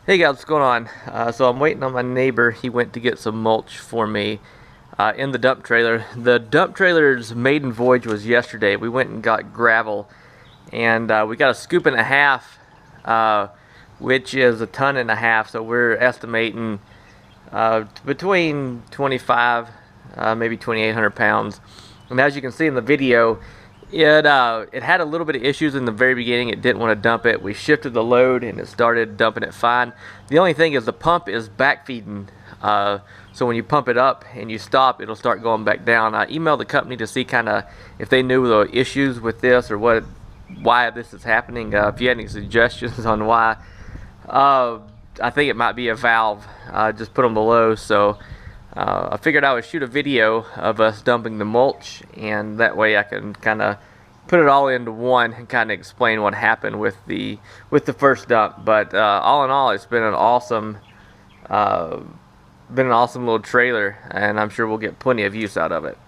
Hey guys, what's going on? So I'm waiting on my neighbor. He went to get some mulch for me in the dump trailer. The dump trailer's maiden voyage was yesterday. We went and got gravel, and we got a scoop and a half, which is a ton and a half. So we're estimating between 25, maybe 2,800 pounds. And as you can see in the video, it had a little bit of issues in the very beginning. It didn't want to dump it. We shifted the load and it started dumping it fine. The only thing is the pump is back feeding, so when you pump it up and you stop, it'll start going back down. I emailed the company to see kind of if they knew the issues with this or why this is happening. If you had any suggestions on why, I think it might be a valve. Just put them below. So I figured I would shoot a video of us dumping the mulch, and that way I can kind of put it all into one and kind of explain what happened with the first dump. But all in all, it's been an awesome little trailer, and I'm sure we'll get plenty of use out of it.